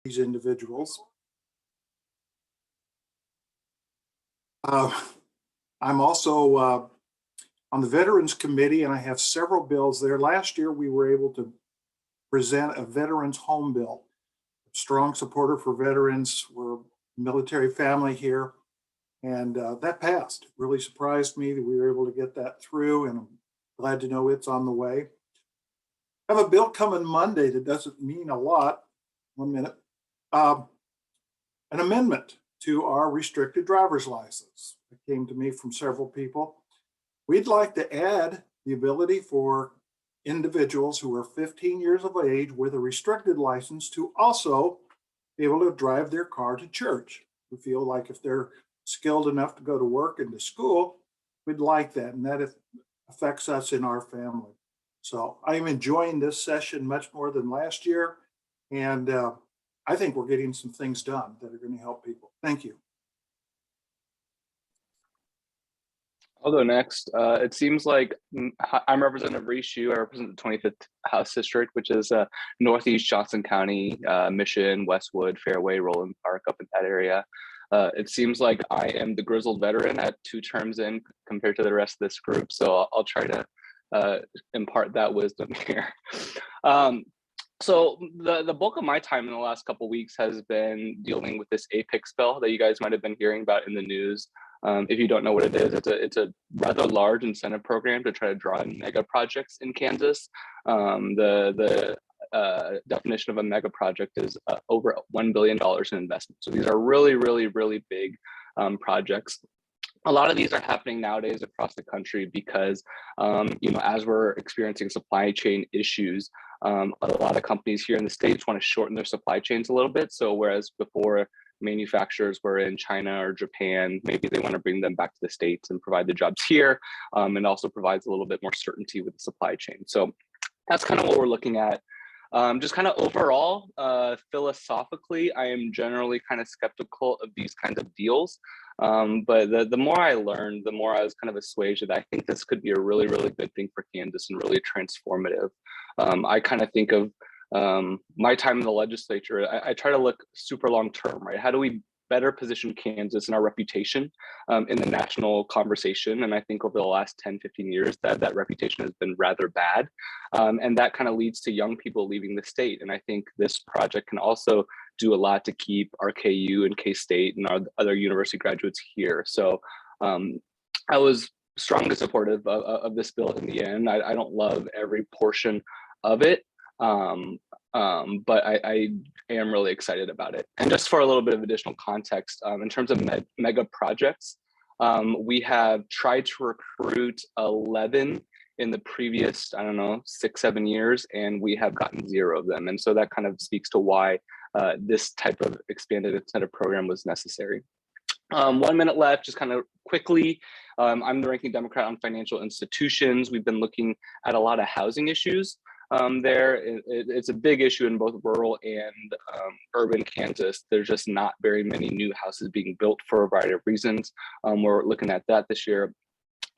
these individuals. I'm also on the Veterans Committee, and I have several bills there. Last year, we were able to present a veterans home bill. Strong supporter for veterans. We're a military family here, and that passed. It really surprised me that we were able to get that through, and I'm glad to know it's on the way. I have a bill coming Monday that doesn't mean a lot. 1 minute. An amendment to our restricted driver's license. It came to me from several people. We'd like to add the ability for individuals who are 15 years of age with a restricted license to also be able to drive their car to church. We feel like if they're skilled enough to go to work and to school, we'd like that, and that affects us in our family. So I'm enjoying this session much more than last year, and I think we're getting some things done that are going to help people. Thank you. I'll go next. It seems like I'm Representative Rui Xu. I represent the 25th House District, which is Northeast Johnson County, Mission, Westwood, Fairway, Roland Park, up in that area. It seems like I am the grizzled veteran at 2 terms in compared to the rest of this group. So I'll try to impart that wisdom here. So the bulk of my time in the last couple of weeks has been dealing with this APICS bill that you guys might have been hearing about in the news. If you don't know what it is, it's a rather large incentive program to try to draw in mega projects in Kansas. The definition of a mega project is over $1 billion in investment. So these are really, really, really big projects. A lot of these are happening nowadays across the country because, as we're experiencing supply chain issues, a lot of companies here in the States want to shorten their supply chains a little bit. So whereas before manufacturers were in China or Japan, maybe they want to bring them back to the States and provide the jobs here, and also provides a little bit more certainty with the supply chain. So that's kind of what we're looking at. Just kind of overall, philosophically, I am generally kind of skeptical of these kinds of deals. But the more I learned, the more I was kind of assuaged that I think this could be a really, really good thing for Kansas and really transformative. I kind of think of my time in the legislature, I try to look super long term, right? How do we better position Kansas and our reputation in the national conversation? And I think over the last 10, 15 years, that reputation has been rather bad. And that kind of leads to young people leaving the state. And I think this project can also do a lot to keep our KU and K-State and our other university graduates here. So I was strongly supportive of this bill in the end. I don't love every portion of it. But I am really excited about it. And just for a little bit of additional context, in terms of mega projects, we have tried to recruit 11 in the previous, 6, 7 years, and we have gotten 0 of them. And so that kind of speaks to why this type of expanded incentive program was necessary. 1 minute left, just kind of quickly. I'm the ranking Democrat on financial institutions. We've been looking at a lot of housing issues. It's a big issue in both rural and urban Kansas. There's just not very many new houses being built for a variety of reasons. We're looking at that this year.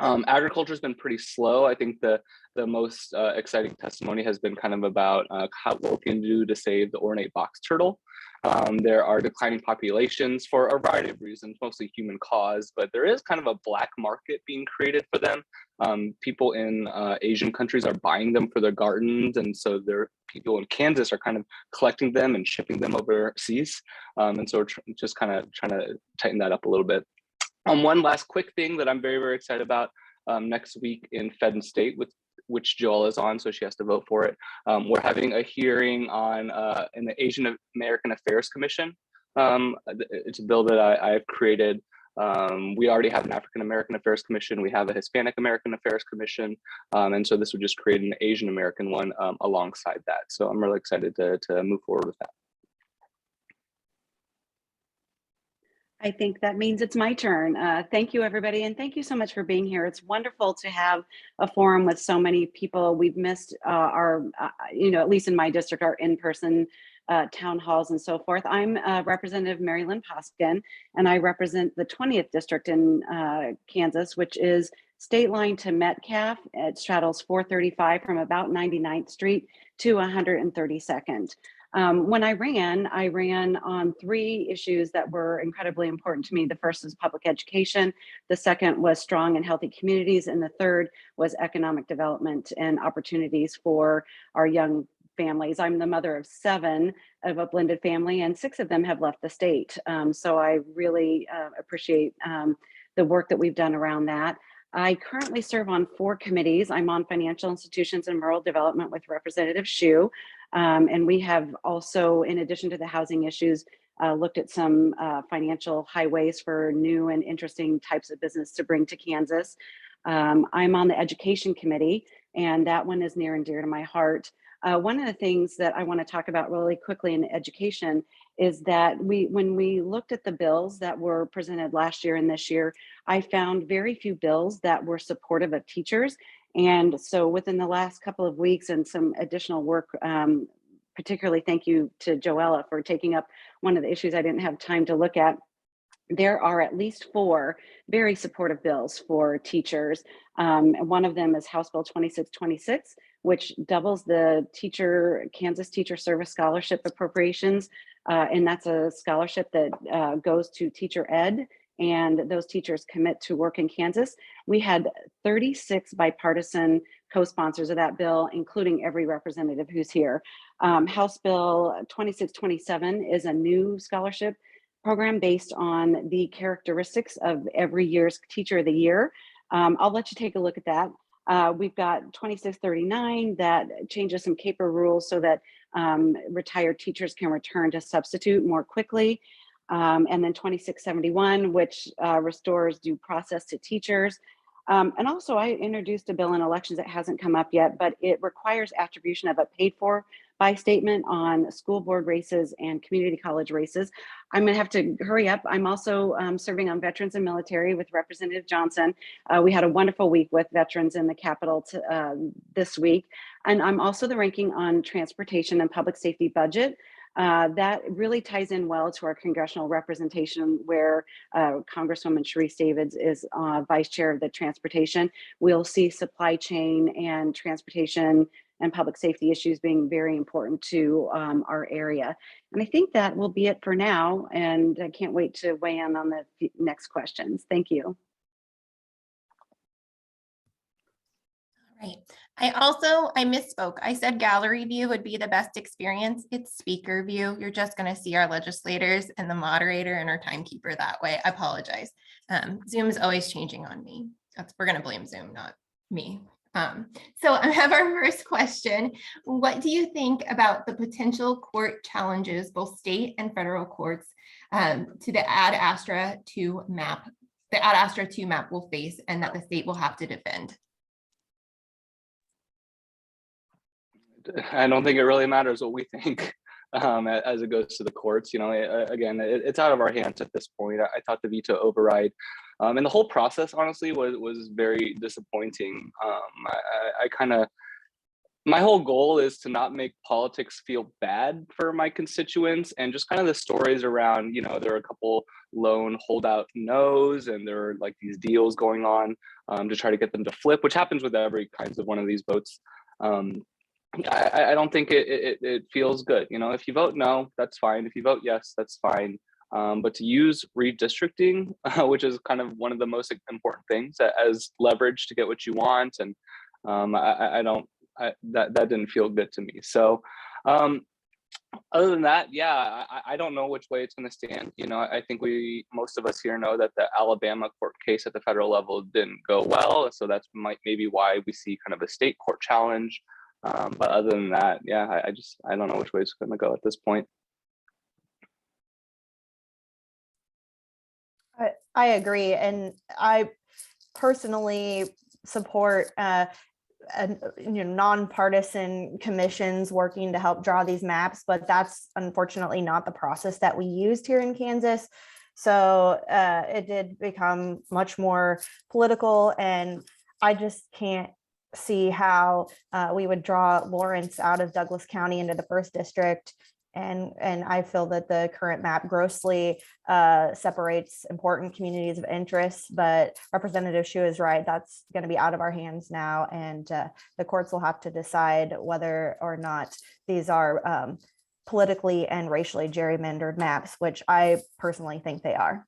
Agriculture has been pretty slow. I think the most exciting testimony has been kind of about what we can do to save the ornate box turtle. There are declining populations for a variety of reasons, mostly human caused, but there is kind of a black market being created for them. People in Asian countries are buying them for their gardens, and so people in Kansas are kind of collecting them and shipping them overseas. And so we're just kind of trying to tighten that up a little bit. One last quick thing that I'm very, very excited about next week in Fed and State, which Joel is on, so she has to vote for it. We're having a hearing on in the Asian American Affairs Commission. It's a bill that I've created. We already have an African American Affairs Commission. We have a Hispanic American Affairs Commission. And so this would just create an Asian American one alongside that. So I'm really excited to move forward with that. I think that means it's my turn. Thank you, everybody. And thank you so much for being here. It's wonderful to have a forum with so many people. We've missed our, at least in my district, our in-person town halls and so forth. I'm Representative Mari-Lynn Poskin, and I represent the 20th district in Kansas, which is state line to Metcalf. It straddles 435 from about 99th Street to 132nd. When I ran on 3 issues that were incredibly important to me. The first is public education. The second was strong and healthy communities. And the third was economic development and opportunities for our young families. I'm the mother of 7 of a blended family, and 6 of them have left the state. So I really appreciate the work that we've done around that. I currently serve on 4 committees. I'm on financial institutions and rural development with Representative Xu. And we have also, in addition to the housing issues, looked at some financial highways for new and interesting types of business to bring to Kansas. I'm on the education committee, and that one is near and dear to my heart. One of the things that I want to talk about really quickly in education is that when we looked at the bills that were presented last year and this year, I found very few bills that were supportive of teachers. And so within the last couple of weeks and some additional work, particularly thank you to Joella for taking up one of the issues I didn't have time to look at. There are at least 4 very supportive bills for teachers. One of them is House Bill 2626, which doubles the Kansas Teacher Service Scholarship appropriations. And that's a scholarship that goes to teacher ed, and those teachers commit to work in Kansas. We had 36 bipartisan co-sponsors of that bill, including every representative who's here. House Bill 2627 is a new scholarship program based on the characteristics of every year's Teacher of the Year. I'll let you take a look at that. We've got 2639 that changes some CAPER rules so that retired teachers can return to substitute more quickly. And then 2671, which restores due process to teachers. And also I introduced a bill in elections that hasn't come up yet, but it requires attribution of a paid for by statement on school board races and community college races. I'm gonna have to hurry up. I'm also serving on veterans and military with Representative Johnson. We had a wonderful week with veterans in the Capitol this week. And I'm also the ranking on transportation and public safety budget. That really ties in well to our congressional representation, where Congresswoman Sharice Davids is vice chair of the transportation. We'll see supply chain and transportation and public safety issues being very important to our area. And I think that will be it for now. And I can't wait to weigh in on the next questions. Thank you. Right. I misspoke. I said gallery view would be the best experience. It's speaker view. You're just going to see our legislators and the moderator and our timekeeper that way. I apologize. Zoom is always changing on me. We're going to blame Zoom, not me. So I have our first question. What do you think about the potential court challenges, both state and federal courts, to the Ad Astra 2 map? The Ad Astra 2 map will face, and that the state will have to defend. I don't think it really matters what we think as it goes to the courts. You know, again, it's out of our hands at this point. I thought the veto override and the whole process, honestly, was very disappointing. My whole goal is to not make politics feel bad for my constituents, and just kind of the stories around, you know, there are a couple lone holdout no's, and there are like these deals going on to try to get them to flip, which happens with every kinds of one of these votes. I don't think it feels good. You know, if you vote no, that's fine. If you vote yes, that's fine. But to use redistricting, which is kind of one of the most important things, as leverage to get what you want, and that didn't feel good to me. So other than that, yeah, I don't know which way it's going to stand. You know, I think most of us here know that the Alabama court case at the federal level didn't go well. So that's maybe why we see kind of a state court challenge. But other than that, yeah, I don't know which way it's going to go at this point. I agree, and I personally support nonpartisan commissions working to help draw these maps, but that's unfortunately not the process that we used here in Kansas. So it did become much more political, and I just can't see how we would draw Lawrence out of Douglas County into the 1st district. And I feel that the current map grossly separates important communities of interest, but Representative Xu is right. That's going to be out of our hands now, and the courts will have to decide whether or not these are politically and racially gerrymandered maps, which I personally think they are.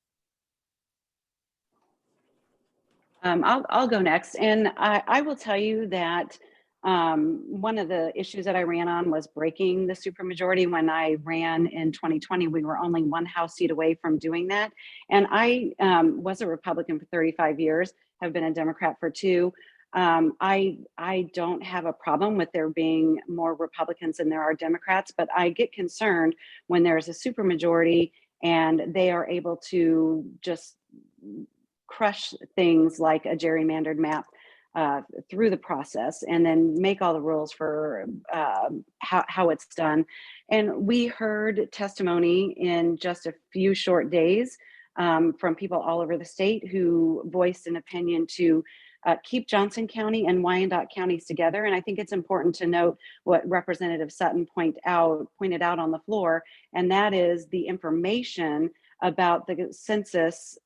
I'll go next. And I will tell you that one of the issues that I ran on was breaking the supermajority. When I ran in 2020, we were only one House seat away from doing that. And I was a Republican for 35 years, have been a Democrat for 2. I don't have a problem with there being more Republicans than there are Democrats, but I get concerned when there's a supermajority and they are able to just crush things like a gerrymandered map through the process and then make all the rules for how it's done. And we heard testimony in just a few short days from people all over the state who voiced an opinion to keep Johnson County and Wyandotte counties together. And I think it's important to note what Representative Sutton pointed out on the floor, and that is the information about the census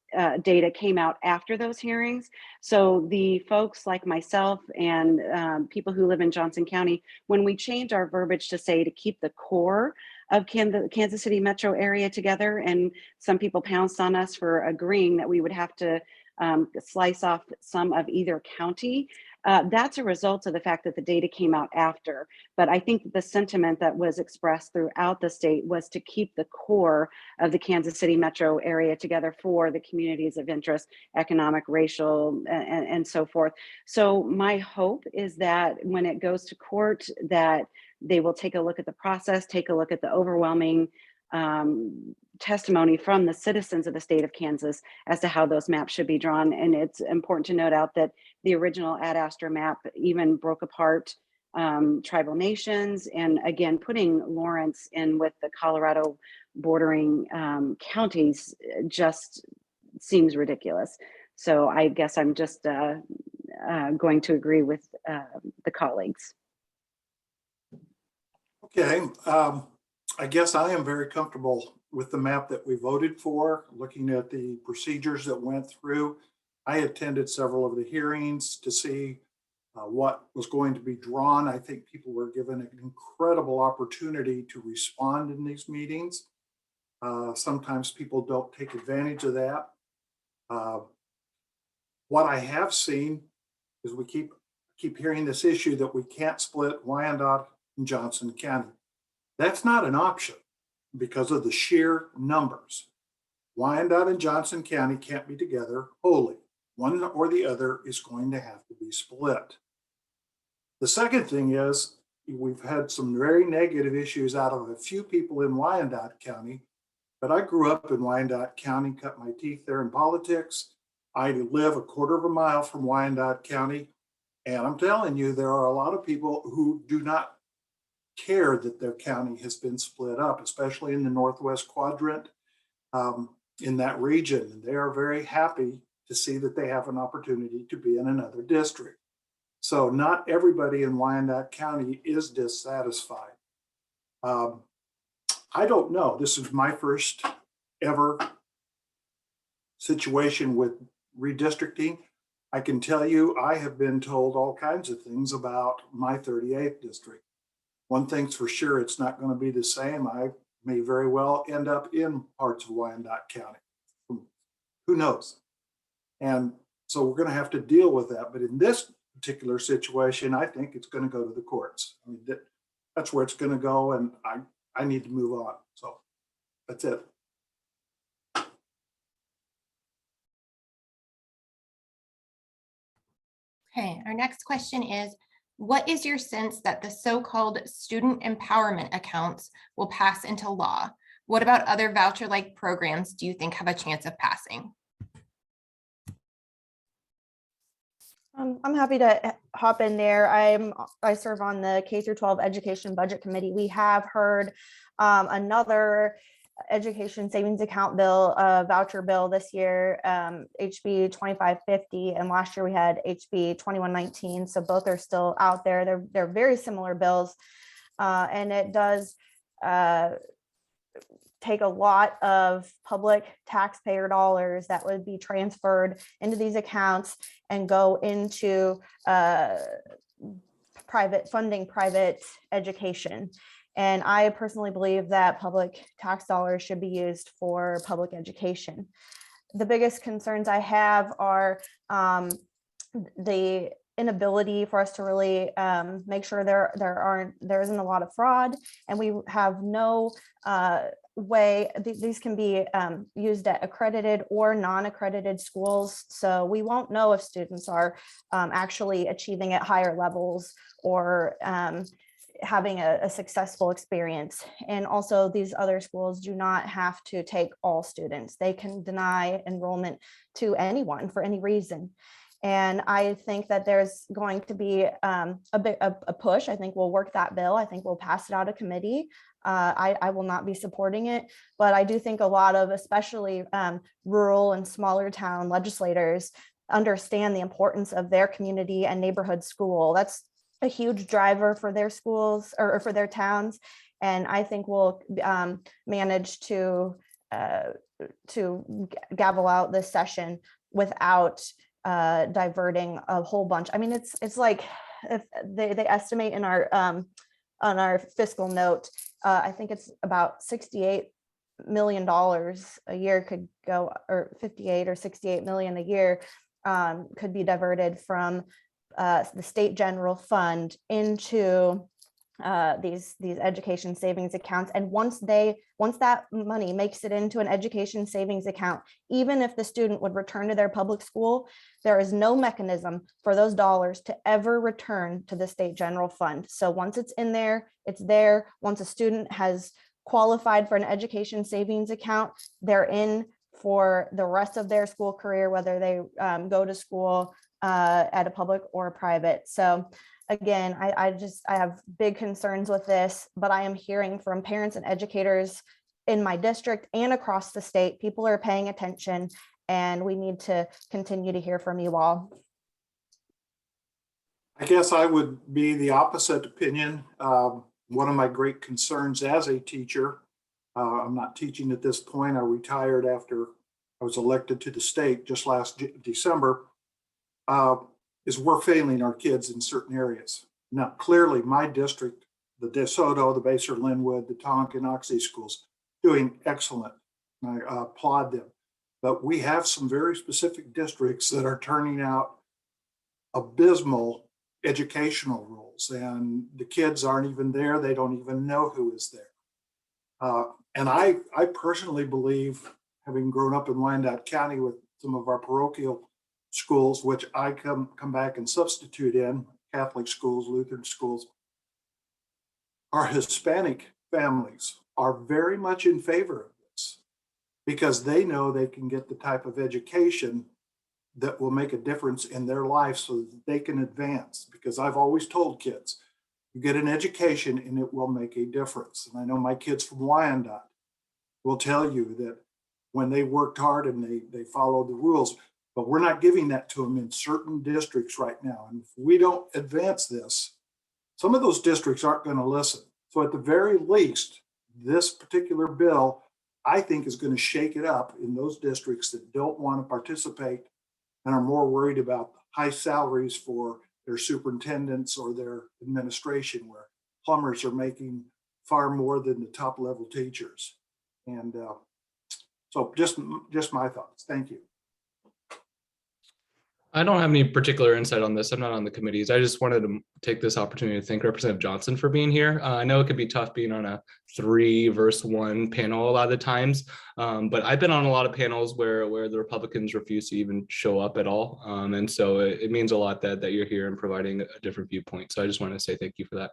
data came out after those hearings. So the folks like myself and people who live in Johnson County, when we change our verbiage to say to keep the core of the Kansas City metro area together, and some people pounced on us for agreeing that we would have to slice off some of either county. That's a result of the fact that the data came out after. But I think the sentiment that was expressed throughout the state was to keep the core of the Kansas City metro area together for the communities of interest, economic, racial, and so forth. So my hope is that when it goes to court, that they will take a look at the process, take a look at the overwhelming testimony from the citizens of the state of Kansas as to how those maps should be drawn. And it's important to note out that the original Ad Astra map even broke apart tribal nations, and again, putting Lawrence in with the Colorado bordering counties just seems ridiculous. So I guess I'm just going to agree with the colleagues. Okay, I guess I am very comfortable with the map that we voted for, looking at the procedures that went through. I attended several of the hearings to see what was going to be drawn. I think people were given an incredible opportunity to respond in these meetings. Sometimes people don't take advantage of that. What I have seen is we keep hearing this issue that we can't split Wyandotte and Johnson County. That's not an option because of the sheer numbers. Wyandotte and Johnson County can't be together wholly. One or the other is going to have to be split. The second thing is we've had some very negative issues out of a few people in Wyandotte County, but I grew up in Wyandotte County, cut my teeth there in politics. I live a quarter of a mile from Wyandotte County, and I'm telling you, there are a lot of people who do not care that their county has been split up, especially in the Northwest quadrant in that region. And they are very happy to see that they have an opportunity to be in another district. So not everybody in Wyandotte County is dissatisfied. I don't know. This is my first ever situation with redistricting. I can tell you, I have been told all kinds of things about my 38th district. One thing's for sure, it's not going to be the same. I may very well end up in parts of Wyandotte County. Who knows? And so we're going to have to deal with that. But in this particular situation, I think it's going to go to the courts. I mean, that's where it's going to go, and I need to move on. So that's it. Okay, our next question is, what is your sense that the so-called student empowerment accounts will pass into law? What about other voucher-like programs do you think have a chance of passing? I'm happy to hop in there. I serve on the K-12 Education Budget Committee. We have heard another education savings account bill, voucher bill this year, HB 2550, and last year we had HB 2119. So both are still out there. They're very similar bills, and it does take a lot of public taxpayer dollars that would be transferred into these accounts and go into private funding, private education. And I personally believe that public tax dollars should be used for public education. The biggest concerns I have are the inability for us to really make sure there isn't a lot of fraud, and we have no way these can be used at accredited or non-accredited schools. So we won't know if students are actually achieving at higher levels or having a successful experience. And also, these other schools do not have to take all students. They can deny enrollment to anyone for any reason. And I think that there's going to be a push. I think we'll work that bill. I think we'll pass it out of committee. I will not be supporting it, but I do think a lot of, especially rural and smaller town legislators, understand the importance of their community and neighborhood school. That's a huge driver for their schools or for their towns. And I think we'll manage to gavel out this session without diverting a whole bunch. I mean, it's like if they estimate in our on our fiscal note, I think it's about $68 million a year could go, or 58 or 68 million a year could be diverted from the state general fund into these education savings accounts. And once that money makes it into an education savings account, even if the student would return to their public school, there is no mechanism for those dollars to ever return to the state general fund. So once it's in there, it's there. Once a student has qualified for an education savings account, they're in for the rest of their school career, whether they go to school at a public or a private. So again, I have big concerns with this, but I am hearing from parents and educators in my district and across the state. People are paying attention, and we need to continue to hear from you all. I guess I would be the opposite opinion. One of my great concerns as a teacher, I'm not teaching at this point. I retired after I was elected to the state just last December, is we're failing our kids in certain areas. Now, clearly my district, the DeSoto, the Basser, Linwood, the Tonkin, Oxley schools, doing excellent. I applaud them. But we have some very specific districts that are turning out abysmal educational rules, and the kids aren't even there. They don't even know who is there. And I personally believe, having grown up in Wyandotte County with some of our parochial schools, which I come back and substitute in, Catholic schools, Lutheran schools, our Hispanic families are very much in favor of this because they know they can get the type of education that will make a difference in their life so that they can advance. Because I've always told kids, you get an education and it will make a difference. And I know my kids from Wyandotte will tell you that when they worked hard and they followed the rules, but we're not giving that to them in certain districts right now. And if we don't advance this, some of those districts aren't going to listen. So at the very least, this particular bill, I think, is going to shake it up in those districts that don't want to participate and are more worried about high salaries for their superintendents or their administration, where plumbers are making far more than the top level teachers. And so just my thoughts. Thank you. I don't have any particular insight on this. I'm not on the committees. I just wanted to take this opportunity to thank Representative Johnson for being here. I know it could be tough being on a 3-versus-1 panel a lot of the times, but I've been on a lot of panels where the Republicans refuse to even show up at all. And so it means a lot that you're here and providing a different viewpoint. So I just want to say thank you for that.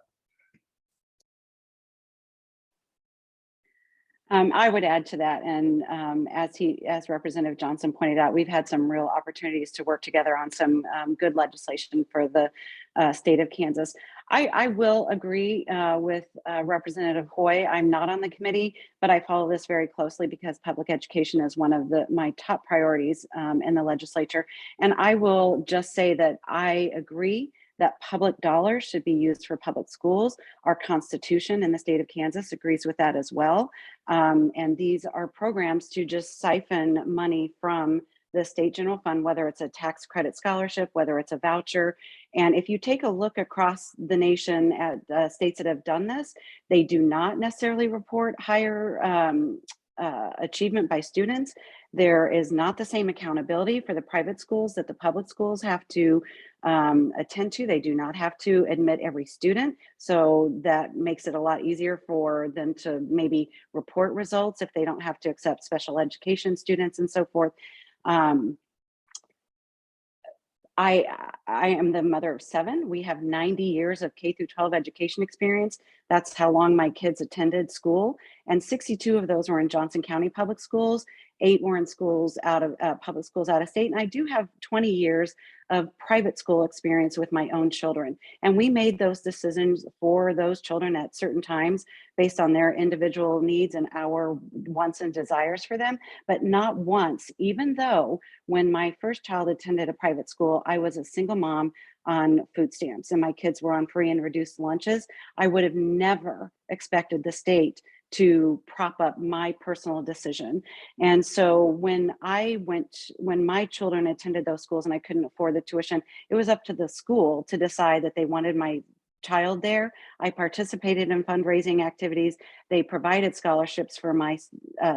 I would add to that, and as Representative Johnson pointed out, we've had some real opportunities to work together on some good legislation for the state of Kansas. I will agree with Representative Hoye. I'm not on the committee, but I follow this very closely because public education is one of my top priorities in the legislature. And I will just say that I agree that public dollars should be used for public schools. Our Constitution in the state of Kansas agrees with that as well. And these are programs to just siphon money from the state general fund, whether it's a tax credit scholarship, whether it's a voucher. And if you take a look across the nation at states that have done this, they do not necessarily report higher achievement by students. There is not the same accountability for the private schools that the public schools have to attend to. They do not have to admit every student. So that makes it a lot easier for them to maybe report results if they don't have to accept special education students and so forth. I am the mother of 7. We have 90 years of K through 12 education experience. That's how long my kids attended school. And 62 of those were in Johnson County public schools. 8 were in schools out of public schools out of state. And I do have 20 years of private school experience with my own children. And we made those decisions for those children at certain times based on their individual needs and our wants and desires for them, but not once, even though when my first child attended a private school, I was a single mom on food stamps and my kids were on free and reduced lunches. I would have never expected the state to prop up my personal decision. And so when my children attended those schools and I couldn't afford the tuition, it was up to the school to decide that they wanted my child there. I participated in fundraising activities. They provided scholarships for my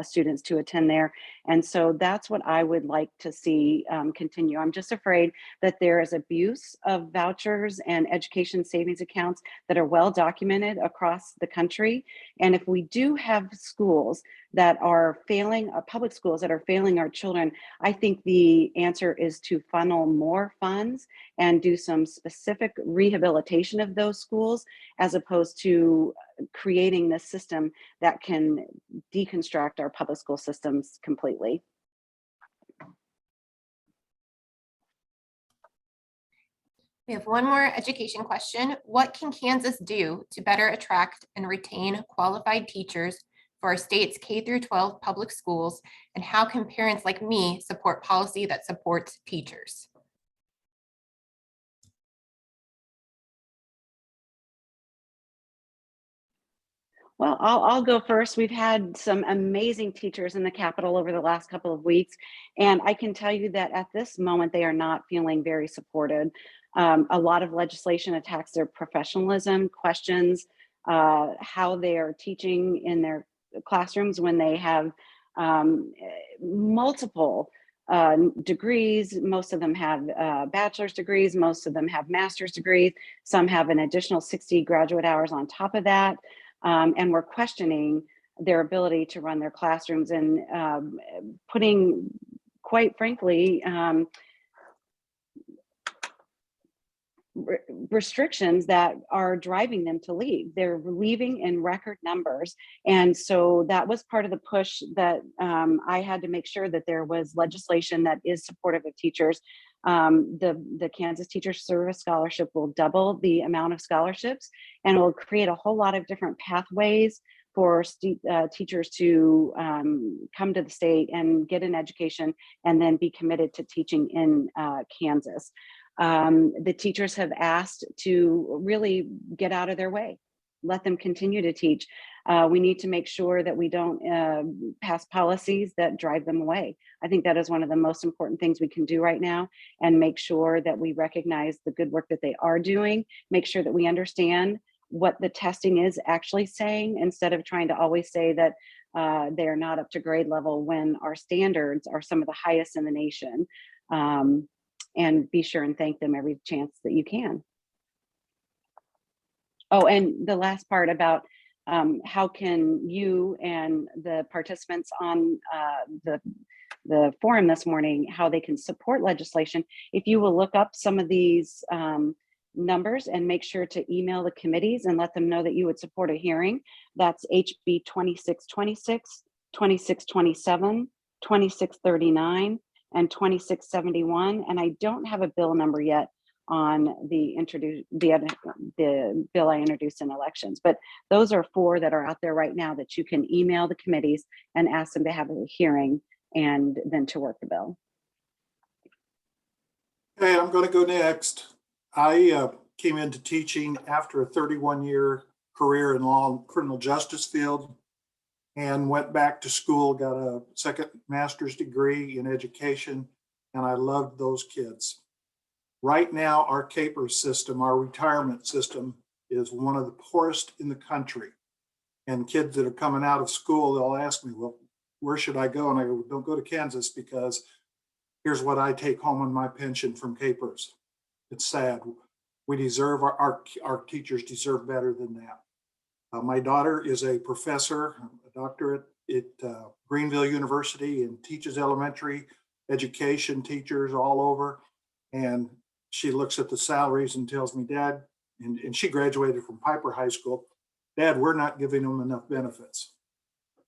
students to attend there. And so that's what I would like to see continue. I'm just afraid that there is abuse of vouchers and education savings accounts that are well documented across the country. And if we do have schools that are failing, public schools that are failing our children, I think the answer is to funnel more funds and do some specific rehabilitation of those schools, as opposed to creating this system that can deconstruct our public school systems completely. We have one more education question. What can Kansas do to better attract and retain qualified teachers for our state's K through 12 public schools? And how can parents like me support policy that supports teachers? Well, I'll go first. We've had some amazing teachers in the Capitol over the last couple of weeks, and I can tell you that at this moment, they are not feeling very supported. A lot of legislation attacks their professionalism, questions how they are teaching in their classrooms when they have multiple degrees. Most of them have bachelor's degrees, most of them have master's degrees, some have an additional 60 graduate hours on top of that. And we're questioning their ability to run their classrooms and putting, quite frankly, restrictions that are driving them to leave. They're leaving in record numbers. And so that was part of the push that I had to make sure that there was legislation that is supportive of teachers. The Kansas Teacher Service Scholarship will double the amount of scholarships and will create a whole lot of different pathways for teachers to come to the state and get an education and then be committed to teaching in Kansas. The teachers have asked to really get out of their way, let them continue to teach. We need to make sure that we don't pass policies that drive them away. I think that is one of the most important things we can do right now, and make sure that we recognize the good work that they are doing, make sure that we understand what the testing is actually saying, instead of trying to always say that they are not up to grade level when our standards are some of the highest in the nation. And be sure and thank them every chance that you can. Oh, and the last part about how can you and the participants on the forum this morning, how they can support legislation. If you will look up some of these numbers and make sure to email the committees and let them know that you would support a hearing. That's HB 2626, 2627, 2639, and 2671. And I don't have a bill number yet on the bill I introduced in elections, but those are 4 that are out there right now that you can email the committees and ask them to have a hearing and then to work the bill. Hey, I'm going to go next. I came into teaching after a 31-year career in law and criminal justice field, and went back to school, got a second master's degree in education, and I loved those kids. Right now, our CAPER system, our retirement system, is one of the poorest in the country. And kids that are coming out of school, they'll ask me, well, where should I go? And I go, don't go to Kansas, because here's what I take home on my pension from CAPERS. It's sad. We deserve, our teachers deserve better than that. My daughter is a professor, a doctorate at Greenville University, and teaches elementary education teachers all over. And she looks at the salaries and tells me, Dad, and she graduated from Piper High School, Dad, we're not giving them enough benefits.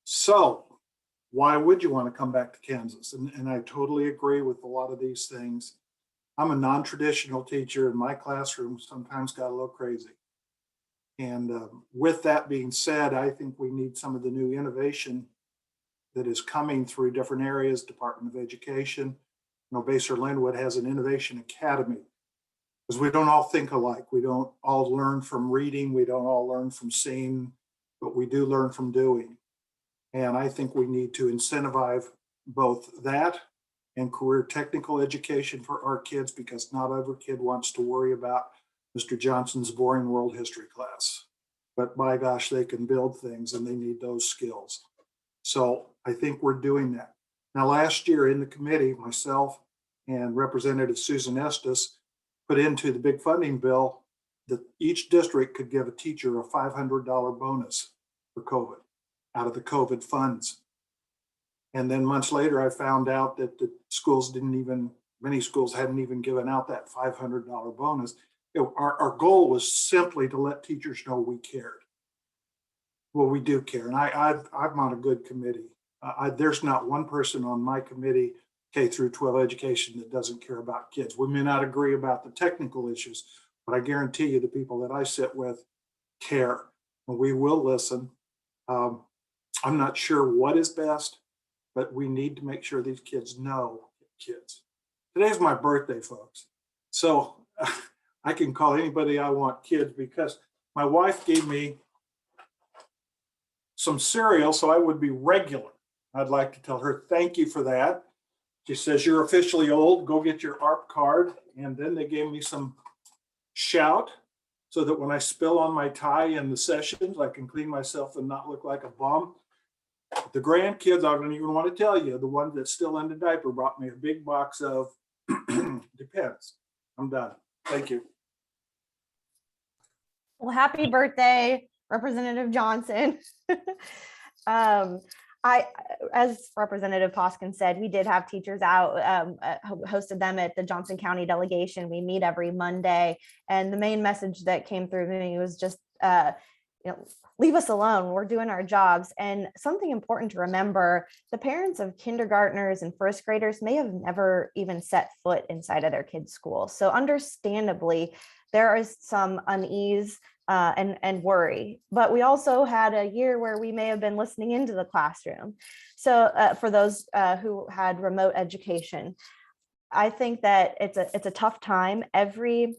So why would you want to come back to Kansas? And I totally agree with a lot of these things. I'm a non-traditional teacher, and my classroom sometimes got a little crazy. And with that being said, I think we need some of the new innovation that is coming through different areas, Department of Education. You know, Basehor-Linwood has an innovation academy, because we don't all think alike. We don't all learn from reading. We don't all learn from seeing, but we do learn from doing. And I think we need to incentivize both that and career technical education for our kids, because not every kid wants to worry about Mr. Johnson's boring world history class. But by gosh, they can build things, and they need those skills. So I think we're doing that. Now, last year in the committee, myself and Representative Susan Estes put into the big funding bill that each district could give a teacher a $500 bonus for COVID out of the COVID funds. And then months later, I found out that the schools many schools hadn't even given out that $500 bonus. You know, our goal was simply to let teachers know we cared. Well, we do care, and I'm on a good committee. There's not one person on my committee, K through 12 education, that doesn't care about kids. We may not agree about the technical issues, but I guarantee you the people that I sit with care, and we will listen. I'm not sure what is best, but we need to make sure these kids know kids. Today's my birthday, folks. So I can call anybody I want kids, because my wife gave me some cereal so I would be regular. I'd like to tell her thank you for that. She says, you're officially old, go get your ARP card. And then they gave me some Shout, so that when I spill on my tie in the sessions, I can clean myself and not look like a bum. The grandkids, I don't even want to tell you, the one that's still in the diaper brought me a big box of Depends. I'm done. Thank you. Well, happy birthday, Representative Johnson. As Representative Poskin said, we did have teachers out, hosted them at the Johnson County delegation. We meet every Monday, and the main message that came through me was just, leave us alone. We're doing our jobs. And something important to remember, the parents of kindergartners and first graders may have never even set foot inside of their kids' school. So understandably, there is some unease and worry, but we also had a year where we may have been listening into the classroom. So for those who had remote education, I think that it's a tough time. Every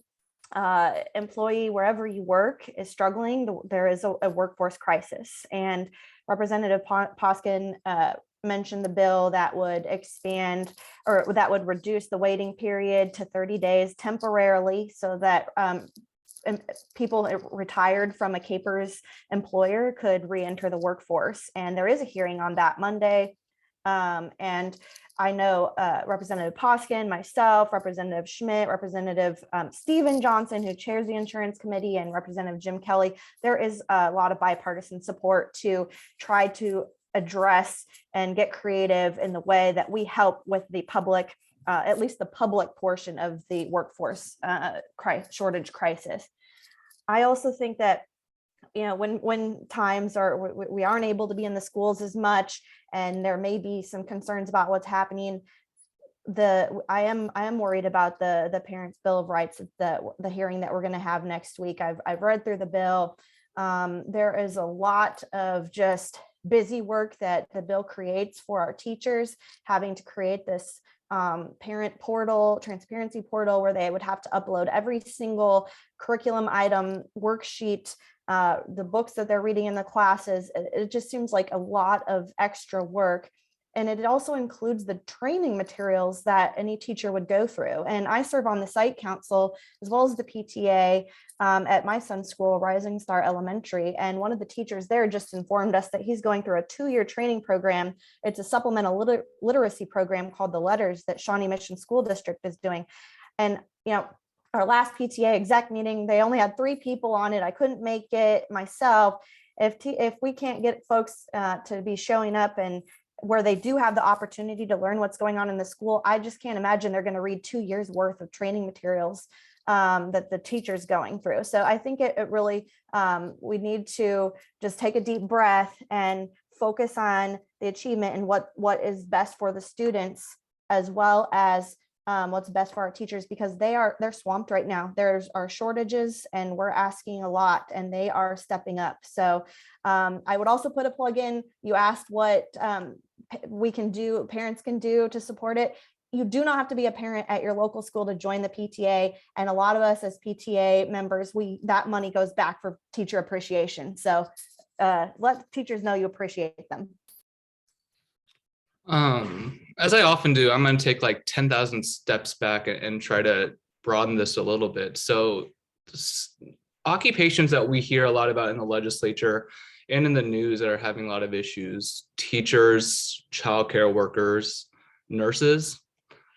employee, wherever you work, is struggling. There is a workforce crisis, and Representative Poskin mentioned the bill that would expand, or that would reduce the waiting period to 30 days temporarily, so that people retired from a CAPERS employer could re-enter the workforce. And there is a hearing on that Monday. And I know Representative Poskin, myself, Representative Schmidt, Representative Stephen Johnson, who chairs the Insurance Committee, and Representative Jim Kelly, there is a lot of bipartisan support to try to address and get creative in the way that we help with the public, at least the public portion of the workforce shortage crisis. I also think that, when times are, we aren't able to be in the schools as much, and there may be some concerns about what's happening, I am worried about the Parents' Bill of Rights, the hearing that we're going to have next week. I've read through the bill. There is a lot of just busy work that the bill creates for our teachers, having to create this parent portal, transparency portal, where they would have to upload every single curriculum item, worksheet, the books that they're reading in the classes. It just seems like a lot of extra work. And it also includes the training materials that any teacher would go through. And I serve on the site council as well as the PTA at my son's school, Rising Star Elementary. And one of the teachers there just informed us that he's going through a 2-year training program. It's a supplemental literacy program called The Letters that Shawnee Mission School District is doing. And, you know, our last PTA exec meeting, they only had 3 people on it. I couldn't make it myself. If we can't get folks to be showing up and where they do have the opportunity to learn what's going on in the school, I just can't imagine they're going to read 2 years worth of training materials that the teacher's going through. So I think it really, we need to just take a deep breath and focus on the achievement and what is best for the students, as well as what's best for our teachers, because they're swamped right now. There's our shortages and we're asking a lot and they are stepping up. So I would also put a plug in. You asked what we can do, parents can do to support it. You do not have to be a parent at your local school to join the PTA. And a lot of us as PTA members, that money goes back for teacher appreciation. So let teachers know you appreciate them. As I often do, I'm going to take like 10,000 steps back and try to broaden this a little bit. So occupations that we hear a lot about in the legislature and in the news that are having a lot of issues: teachers, childcare workers, nurses,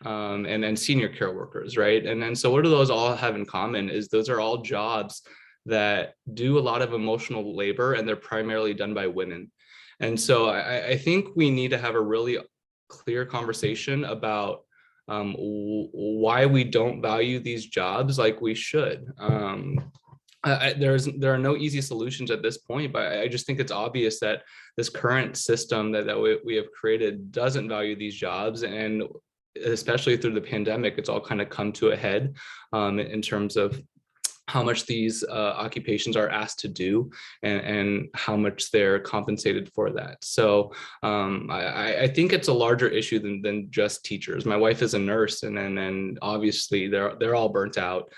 and then senior care workers, right? And then so what do those all have in common is those are all jobs that do a lot of emotional labor, and they're primarily done by women. And so I think we need to have a really clear conversation about why we don't value these jobs like we should. There are no easy solutions at this point, but I just think it's obvious that this current system that we have created doesn't value these jobs. And especially through the pandemic, it's all kind of come to a head in terms of how much these occupations are asked to do and how much they're compensated for that. So I think it's a larger issue than just teachers. My wife is a nurse, and then obviously they're all burnt out.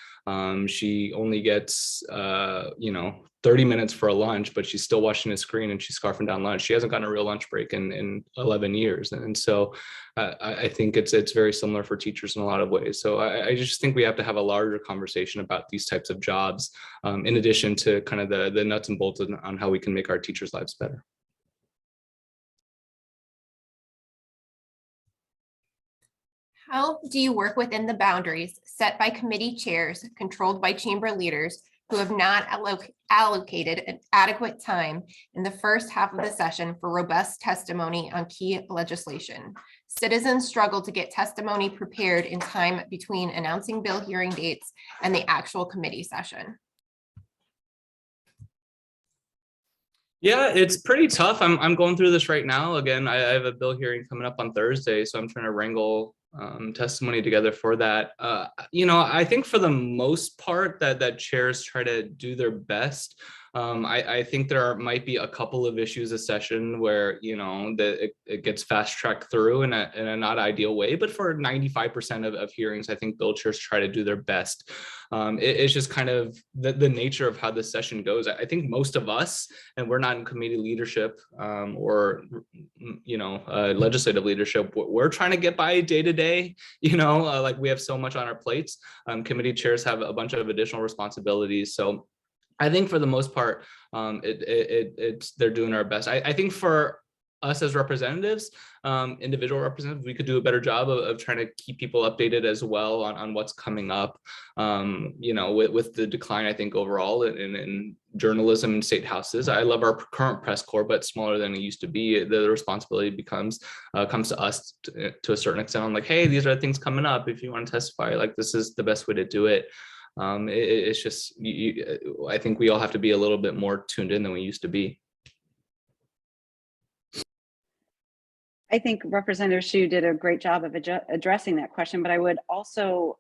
She only gets 30 minutes for a lunch, but she's still watching a screen and she's scarfing down lunch. She hasn't gotten a real lunch break in 11 years. And so I think it's very similar for teachers in a lot of ways. So I just think we have to have a larger conversation about these types of jobs, in addition to kind of the nuts and bolts on how we can make our teachers' lives better. How do you work within the boundaries set by committee chairs, controlled by chamber leaders, who have not allocated an adequate time in the first half of the session for robust testimony on key legislation? Citizens struggle to get testimony prepared in time between announcing bill hearing dates and the actual committee session. Yeah, it's pretty tough. I'm going through this right now. Again, I have a bill hearing coming up on Thursday, so I'm trying to wrangle testimony together for that. I think for the most part that chairs try to do their best. I think there might be a couple of issues a session where it gets fast tracked through in a not ideal way, but for 95% of hearings, I think bill chairs try to do their best. It's just kind of the nature of how the session goes. I think most of us, and we're not in committee leadership or legislative leadership, we're trying to get by day to day. Like we have so much on our plates. Committee chairs have a bunch of additional responsibilities. So I think for the most part, they're doing our best. I think for us as representatives, individual representatives, we could do a better job of trying to keep people updated as well on what's coming up. With the decline, I think overall in journalism in state houses. I love our current press corps, but smaller than it used to be. The responsibility comes to us to a certain extent. I'm like, hey, these are the things coming up. If you want to testify, like this is the best way to do it. It's just, I think we all have to be a little bit more tuned in than we used to be. I think Representative Xu did a great job of addressing that question, but I would also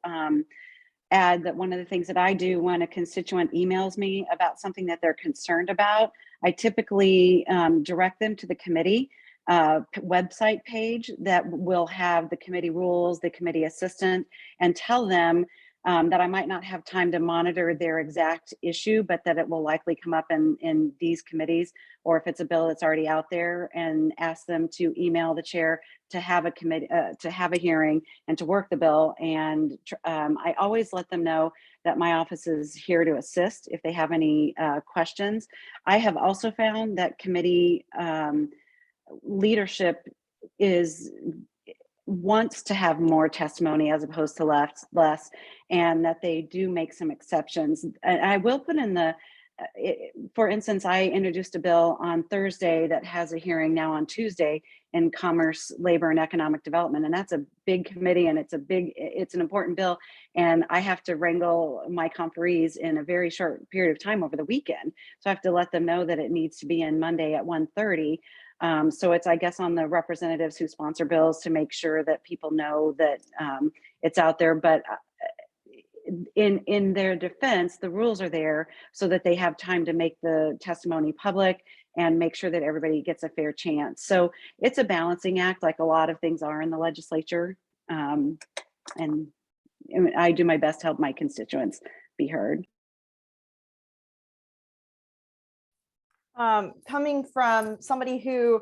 add that one of the things that I do when a constituent emails me about something that they're concerned about, I typically direct them to the committee website page that will have the committee rules, the committee assistant, and tell them that I might not have time to monitor their exact issue, but that it will likely come up in these committees, or if it's a bill that's already out there, and ask them to email the chair to have a committee, to have a hearing and to work the bill. And I always let them know that my office is here to assist if they have any questions. I have also found that committee leadership wants to have more testimony as opposed to less, and that they do make some exceptions. And I will put in for instance, I introduced a bill on Thursday that has a hearing now on Tuesday in Commerce, Labor, and Economic Development. And that's a big committee, and it's an important bill. And I have to wrangle my conferees in a very short period of time over the weekend. So I have to let them know that it needs to be in Monday at 1:30. So it's, I guess, on the representatives who sponsor bills to make sure that people know that it's out there. But in their defense, the rules are there so that they have time to make the testimony public and make sure that everybody gets a fair chance. So it's a balancing act, like a lot of things are in the legislature. And I do my best to help my constituents be heard. Coming from somebody who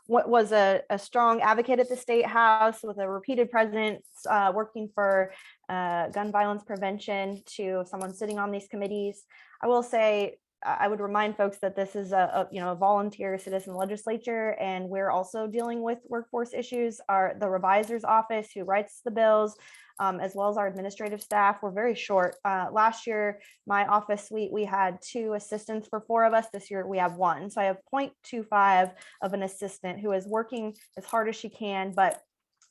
was a strong advocate at the State House with a repeated presence working for gun violence prevention, to someone sitting on these committees, I will say, I would remind folks that this is a volunteer citizen legislature, and we're also dealing with workforce issues. The revisor's office who writes the bills, as well as our administrative staff, we're very short. Last year, my office, we had 2 assistants for 4 of us. This year we have 1. So I have 0.25 of an assistant who is working as hard as she can, but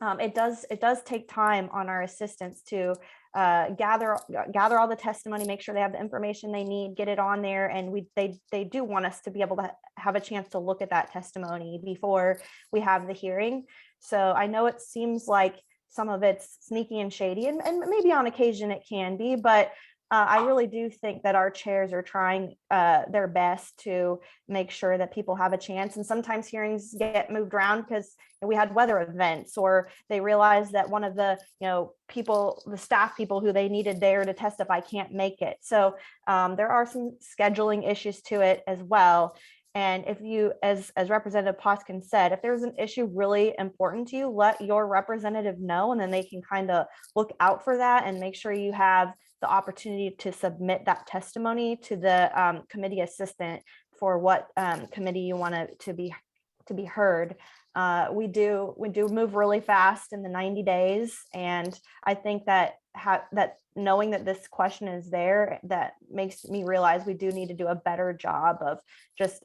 it does take time on our assistants to gather all the testimony, make sure they have the information they need, get it on there. And they do want us to be able to have a chance to look at that testimony before we have the hearing. So I know it seems like some of it's sneaky and shady, and maybe on occasion it can be, but I really do think that our chairs are trying their best to make sure that people have a chance. And sometimes hearings get moved around because we had weather events, or they realize that one of the the staff people who they needed there to testify can't make it. So there are some scheduling issues to it as well. And if you, as Representative Poskin said, if there's an issue really important to you, let your representative know, and then they can kind of look out for that and make sure you have the opportunity to submit that testimony to the committee assistant for what committee you want to be heard. We do move really fast in the 90 days, and I think that knowing that this question is there, that makes me realize we do need to do a better job of just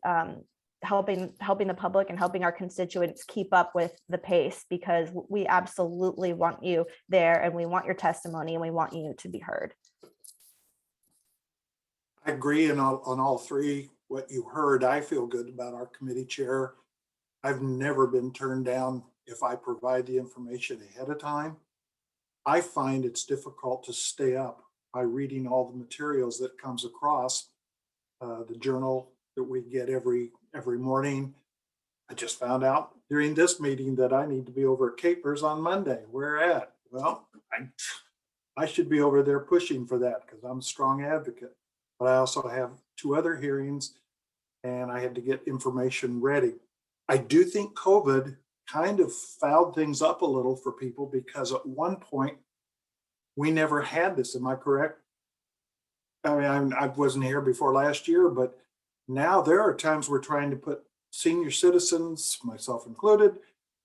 helping the public and helping our constituents keep up with the pace, because we absolutely want you there, and we want your testimony, and we want you to be heard. I agree on all 3 what you heard. I feel good about our committee chair. I've never been turned down if I provide the information ahead of time. I find it's difficult to stay up by reading all the materials that comes across the journal that we get every morning. I just found out during this meeting that I need to be over at Capers on Monday. Where at? Well, I should be over there pushing for that because I'm a strong advocate. But I also have 2 other hearings, and I had to get information ready. I do think COVID kind of fouled things up a little for people, because at one point we never had this. Am I correct? I mean, I wasn't here before last year, but now there are times we're trying to put senior citizens, myself included,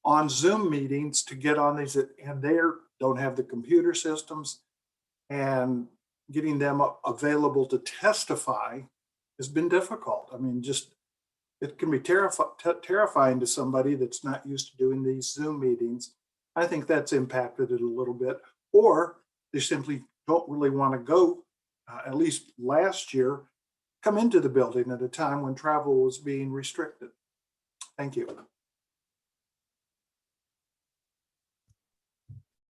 on Zoom meetings to get on these, and they don't have the computer systems, and getting them available to testify has been difficult. I mean, just it can be terrifying to somebody that's not used to doing these Zoom meetings. I think that's impacted it a little bit, or they simply don't really want to go, at least last year, come into the building at a time when travel was being restricted. Thank you.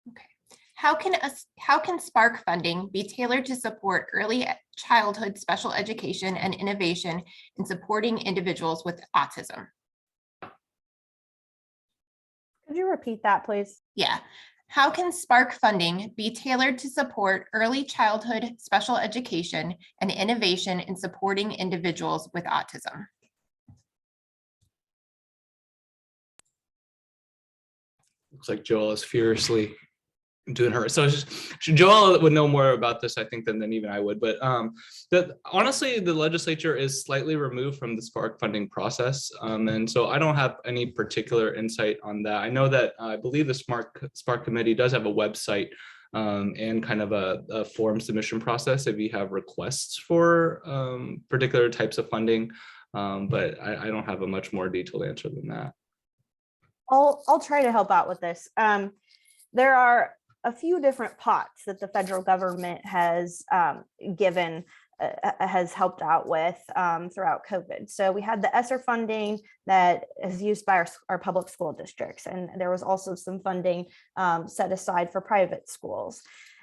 Okay. How can Spark funding be tailored to support early childhood special education and innovation in supporting individuals with autism? Could you repeat that, please? Yeah. How can Spark funding be tailored to support early childhood special education and innovation in supporting individuals with autism? Looks like Joel is furiously doing her. So Joel would know more about this, I think, than even I would. But honestly, the legislature is slightly removed from the Spark funding process. And so I don't have any particular insight on that. I know that I believe the Spark committee does have a website and kind of a form submission process if you have requests for particular types of funding. But I don't have a much more detailed answer than that. I'll try to help out with this. There are a few different pots that the federal government has has helped out with throughout COVID. So we had the ESSER funding that is used by our public school districts, and there was also some funding set aside for private schools.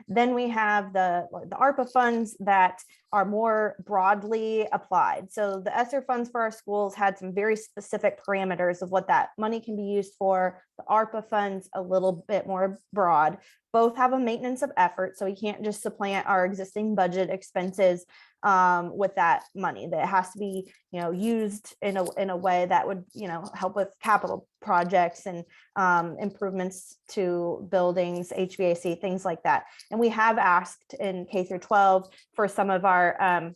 Then we have the ARPA funds that are more broadly applied. So the ESSER funds for our schools had some very specific parameters of what that money can be used for. The ARPA funds a little bit more broad. Both have a maintenance of effort, so we can't just supplant our existing budget expenses with that money. That has to be, used in a way that would, help with capital projects and improvements to buildings, HVAC, things like that. And we have asked in K through 12 for some of our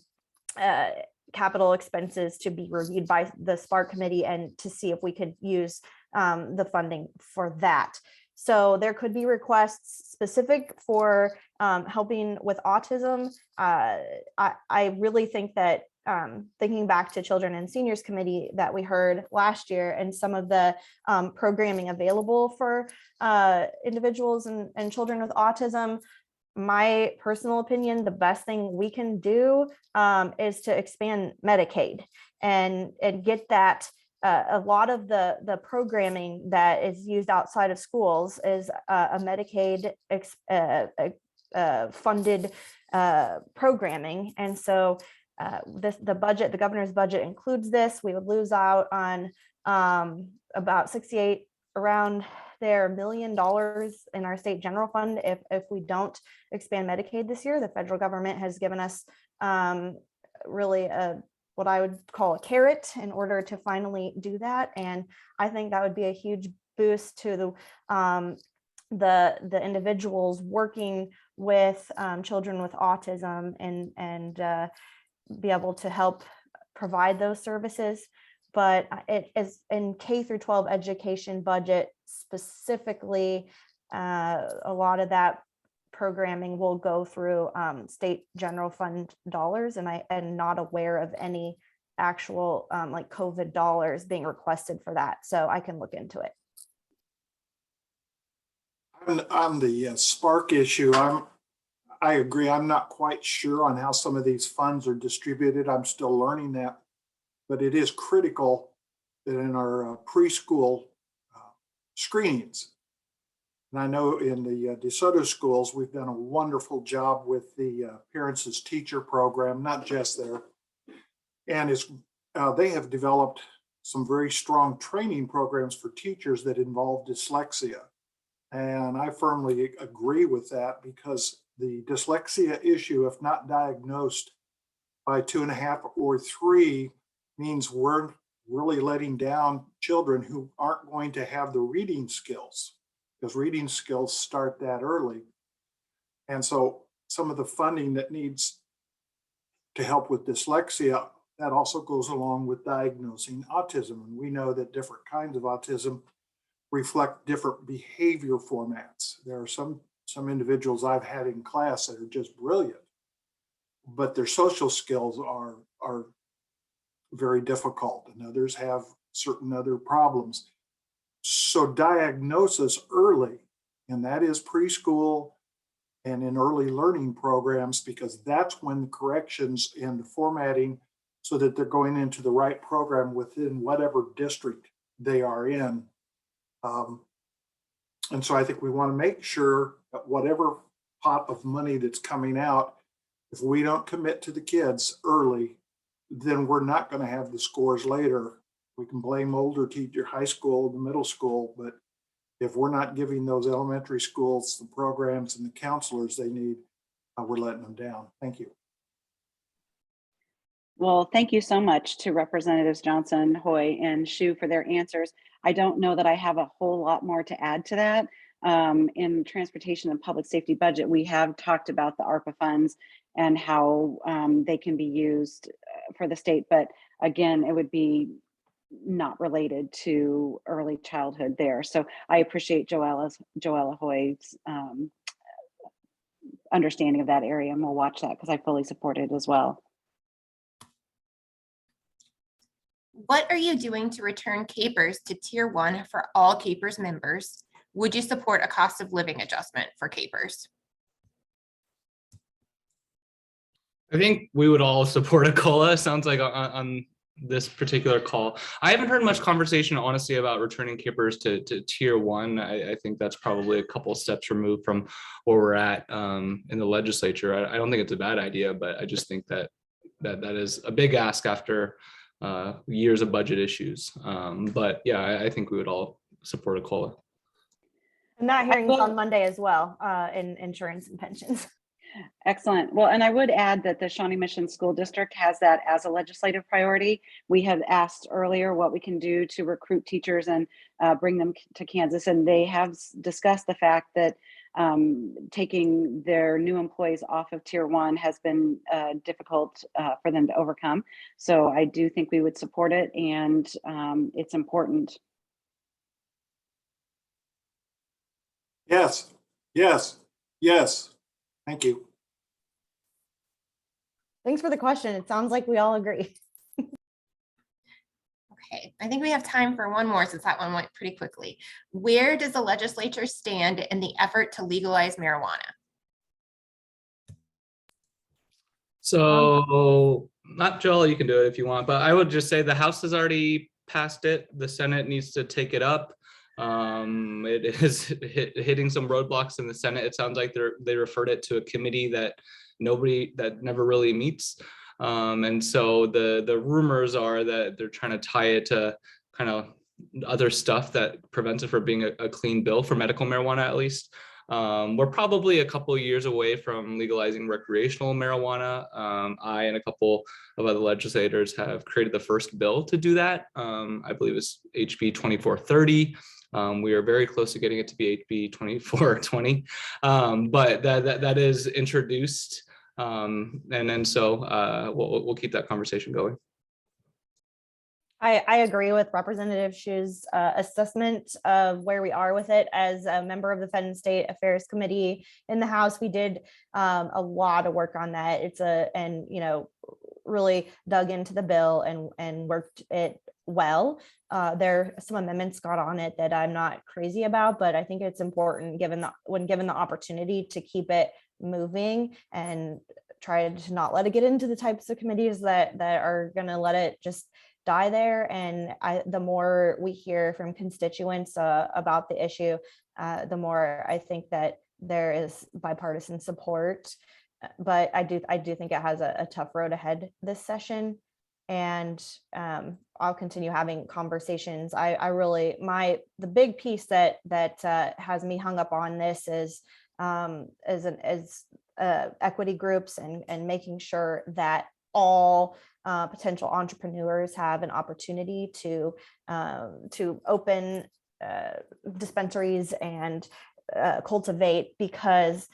capital expenses to be reviewed by the Spark committee and to see if we could use the funding for that. So there could be requests specific for helping with autism. I really think that thinking back to Children and Seniors Committee that we heard last year and some of the programming available for individuals and children with autism, my personal opinion, the best thing we can do is to expand Medicaid and get that. A lot of the programming that is used outside of schools is a Medicaid funded programming. And so the governor's budget includes this. We would lose out on about 68 around there $1 million in our state general fund if we don't expand Medicaid this year. The federal government has given us really what I would call a carrot in order to finally do that. And I think that would be a huge boost to the individuals working with children with autism and be able to help provide those services. But it is in K through 12 education budget specifically, a lot of that programming will go through state general fund dollars, and I am not aware of any actual like COVID dollars being requested for that, so I can look into it. On the Spark issue, I agree. I'm not quite sure on how some of these funds are distributed. I'm still learning that, but it is critical that in our preschool screenings, and I know in the DeSoto schools, we've done a wonderful job with the Parents as Teacher program, not just there. And they have developed some very strong training programs for teachers that involve dyslexia. And I firmly agree with that, because the dyslexia issue, if not diagnosed by 2.5 or 3, means we're really letting down children who aren't going to have the reading skills, because reading skills start that early. And so some of the funding that needs to help with dyslexia, that also goes along with diagnosing autism. And we know that different kinds of autism reflect different behavior formats. There are some individuals I've had in class that are just brilliant, but their social skills are very difficult, and others have certain other problems. So diagnosis early, and that is preschool and in early learning programs, because that's when the corrections and the formatting, so that they're going into the right program within whatever district they are in. And so I think we want to make sure that whatever pot of money that's coming out, if we don't commit to the kids early, then we're not going to have the scores later. We can blame older teacher, high school, the middle school, but if we're not giving those elementary schools the programs and the counselors they need, we're letting them down. Thank you. Well, thank you so much to Representatives Johnson, Hoye, and Xu for their answers. I don't know that I have a whole lot more to add to that. In transportation and public safety budget, we have talked about the ARPA funds and how they can be used for the state, but again, it would be not related to early childhood there. So I appreciate Joella Hoye's understanding of that area, and we'll watch that because I fully support it as well. What are you doing to return capers to tier 1 for all capers members? Would you support a cost of living adjustment for capers? I think we would all support a COLA. Sounds like on this particular call. I haven't heard much conversation, honestly, about returning capers to tier 1. I think that's probably a couple steps removed from where we're at in the legislature. I don't think it's a bad idea, but I just think that is a big ask after years of budget issues. But yeah, I think we would all support a COLA. And that hearing's on Monday as well, in insurance and pensions. Excellent. Well, and I would add that the Shawnee Mission School District has that as a legislative priority. We had asked earlier what we can do to recruit teachers and bring them to Kansas, and they have discussed the fact that taking their new employees off of tier 1 has been difficult for them to overcome. So I do think we would support it, and it's important. Yes, yes, yes. Thank you. Thanks for the question. It sounds like we all agree. Okay, I think we have time for one more since that one went pretty quickly. Where does the legislature stand in the effort to legalize marijuana? So, not Joel, you can do it if you want, but I would just say the House has already passed it. The Senate needs to take it up. It is hitting some roadblocks in the Senate. It sounds like they referred it to a committee that never really meets. And so the rumors are that they're trying to tie it to kind of other stuff that prevents it from being a clean bill for medical marijuana, at least. We're probably a couple of years away from legalizing recreational marijuana. I and a couple of other legislators have created the first bill to do that. I believe it's HB 2430. We are very close to getting it to be HB 2420, but that is introduced, and then so we'll keep that conversation going. I agree with Representative Xu's assessment of where we are with it. As a member of the Fed and State Affairs Committee in the House, we did a lot of work on that. And really dug into the bill and worked it well. There are some amendments got on it that I'm not crazy about, but I think it's important when given the opportunity to keep it moving and try to not let it get into the types of committees that are going to let it just die there. And the more we hear from constituents about the issue, the more I think that there is bipartisan support. But I do think it has a tough road ahead this session, and I'll continue having conversations. The big piece that has me hung up on this is equity groups and making sure that all potential entrepreneurs have an opportunity to open dispensaries and cultivate, because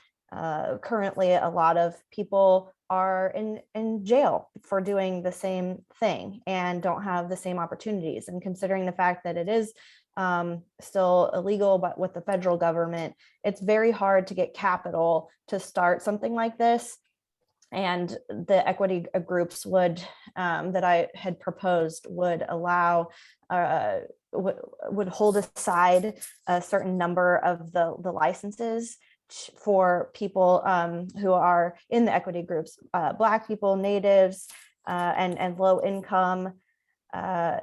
currently a lot of people are in jail for doing the same thing and don't have the same opportunities. And considering the fact that it is still illegal, but with the federal government, it's very hard to get capital to start something like this. And the equity groups would that I had proposed would allow would hold aside a certain number of the licenses for people who are in the equity groups, Black people, natives, and low income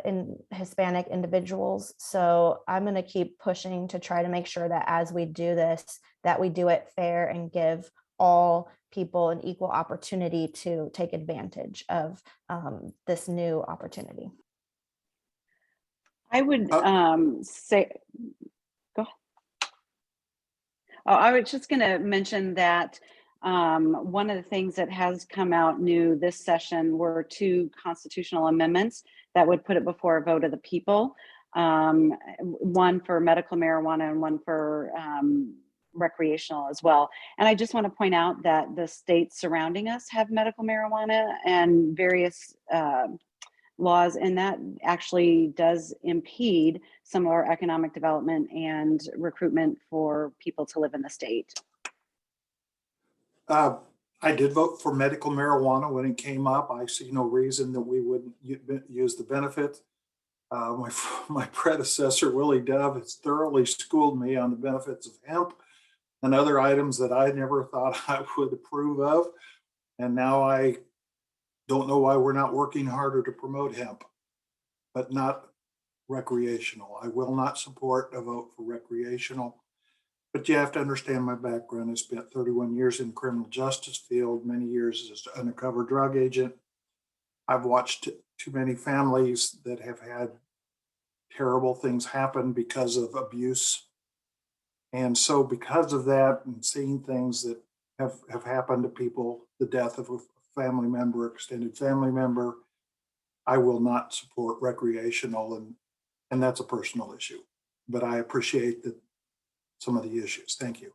in Hispanic individuals. So I'm going to keep pushing to try to make sure that as we do this, that we do it fair and give all people an equal opportunity to take advantage of this new opportunity. I would say, go ahead. Oh, I was just going to mention that one of the things that has come out new this session were 2 constitutional amendments that would put it before a vote of the people. One for medical marijuana and one for recreational as well. And I just want to point out that the states surrounding us have medical marijuana and various laws, and that actually does impede some of our economic development and recruitment for people to live in the state. I did vote for medical marijuana when it came up. I see no reason that we wouldn't use the benefit. My predecessor, Willie Dove, has thoroughly schooled me on the benefits of hemp and other items that I never thought I would approve of. And now I don't know why we're not working harder to promote hemp, but not recreational. I will not support a vote for recreational. But you have to understand my background. I spent 31 years in the criminal justice field, many years as an undercover drug agent. I've watched too many families that have had terrible things happen because of abuse. And so because of that and seeing things that have happened to people, the death of a family member, extended family member, I will not support recreational, and that's a personal issue. But I appreciate that some of the issues. Thank you.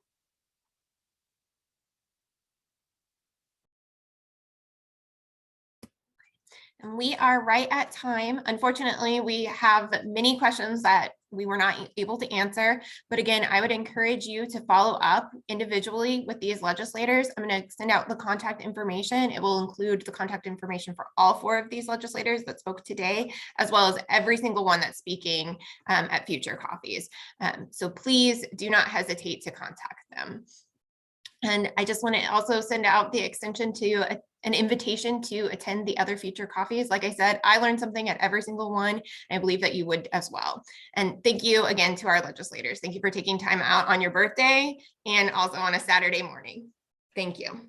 And we are right at time. Unfortunately, we have many questions that we were not able to answer. But again, I would encourage you to follow up individually with these legislators. I'm going to send out the contact information. It will include the contact information for all 4 of these legislators that spoke today, as well as every single one that's speaking at future coffees. So please do not hesitate to contact them. And I just want to also send out the extension to an invitation to attend the other future coffees. Like I said, I learned something at every single one. And I believe that you would as well. And thank you again to our legislators. Thank you for taking time out on your birthday and also on a Saturday morning. Thank you.